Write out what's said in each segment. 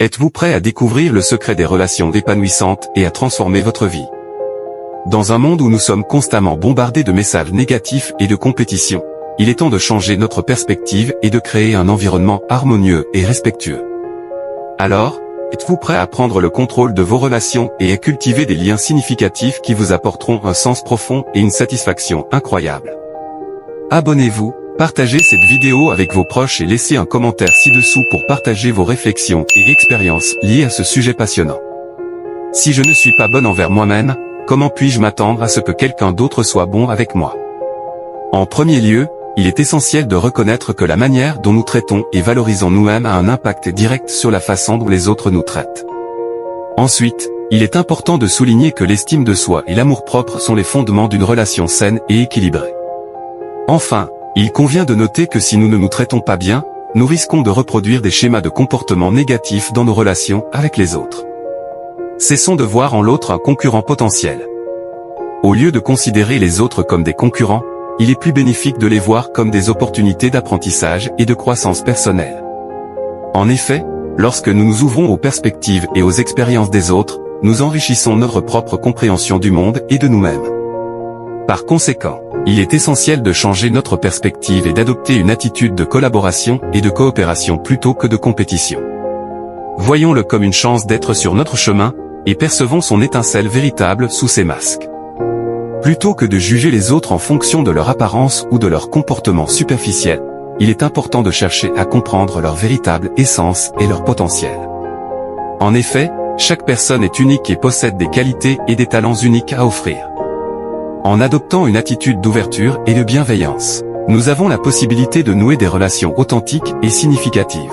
Êtes-vous prêt à découvrir le secret des relations épanouissantes et à transformer votre vie? Dans un monde où nous sommes constamment bombardés de messages négatifs et de compétition, il est temps de changer notre perspective et de créer un environnement harmonieux et respectueux. Alors, êtes-vous prêt à prendre le contrôle de vos relations et à cultiver des liens significatifs qui vous apporteront un sens profond et une satisfaction incroyable? Abonnez-vous, partagez cette vidéo avec vos proches et laissez un commentaire ci-dessous pour partager vos réflexions et expériences liées à ce sujet passionnant. Si je ne suis pas bonne envers moi-même, comment puis-je m'attendre à ce que quelqu'un d'autre soit bon avec moi? En premier lieu, il est essentiel de reconnaître que la manière dont nous traitons et valorisons nous-mêmes a un impact direct sur la façon dont les autres nous traitent. Ensuite, il est important de souligner que l'estime de soi et l'amour-propre sont les fondements d'une relation saine et équilibrée. Enfin, il convient de noter que si nous ne nous traitons pas bien, nous risquons de reproduire des schémas de comportement négatifs dans nos relations avec les autres. Cessons de voir en l'autre un concurrent potentiel. Au lieu de considérer les autres comme des concurrents, il est plus bénéfique de les voir comme des opportunités d'apprentissage et de croissance personnelle. En effet, lorsque nous nous ouvrons aux perspectives et aux expériences des autres, nous enrichissons notre propre compréhension du monde et de nous-mêmes. Par conséquent, il est essentiel de changer notre perspective et d'adopter une attitude de collaboration et de coopération plutôt que de compétition. Voyons-le comme une chance d'être sur notre chemin, et percevons son étincelle véritable sous ses masques. Plutôt que de juger les autres en fonction de leur apparence ou de leur comportement superficiel, il est important de chercher à comprendre leur véritable essence et leur potentiel. En effet, chaque personne est unique et possède des qualités et des talents uniques à offrir. En adoptant une attitude d'ouverture et de bienveillance, nous avons la possibilité de nouer des relations authentiques et significatives.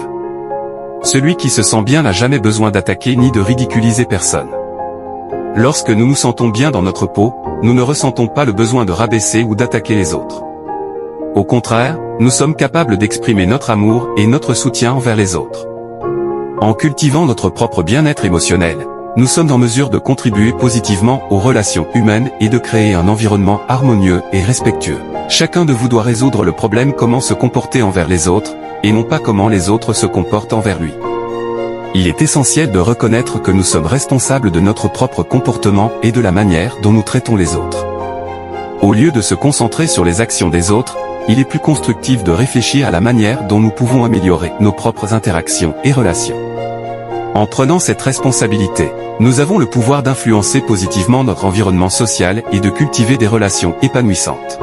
Celui qui se sent bien n'a jamais besoin d'attaquer ni de ridiculiser personne. Lorsque nous nous sentons bien dans notre peau, nous ne ressentons pas le besoin de rabaisser ou d'attaquer les autres. Au contraire, nous sommes capables d'exprimer notre amour et notre soutien envers les autres. En cultivant notre propre bien-être émotionnel, nous sommes en mesure de contribuer positivement aux relations humaines et de créer un environnement harmonieux et respectueux. Chacun de vous doit résoudre le problème comment se comporter envers les autres, et non pas comment les autres se comportent envers lui. Il est essentiel de reconnaître que nous sommes responsables de notre propre comportement et de la manière dont nous traitons les autres. Au lieu de se concentrer sur les actions des autres, il est plus constructif de réfléchir à la manière dont nous pouvons améliorer nos propres interactions et relations. En prenant cette responsabilité, nous avons le pouvoir d'influencer positivement notre environnement social et de cultiver des relations épanouissantes.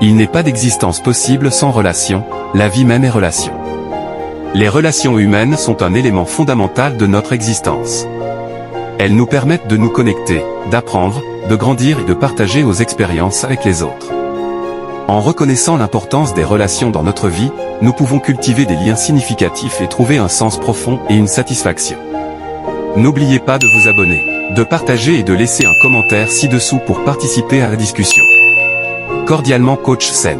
Il n'est pas d'existence possible sans relation, la vie même est relation. Les relations humaines sont un élément fondamental de notre existence. Elles nous permettent de nous connecter, d'apprendre, de grandir et de partager nos expériences avec les autres. En reconnaissant l'importance des relations dans notre vie, nous pouvons cultiver des liens significatifs et trouver un sens profond et une satisfaction. N'oubliez pas de vous abonner, de partager et de laisser un commentaire ci-dessous pour participer à la discussion. Cordialement Coach Sem.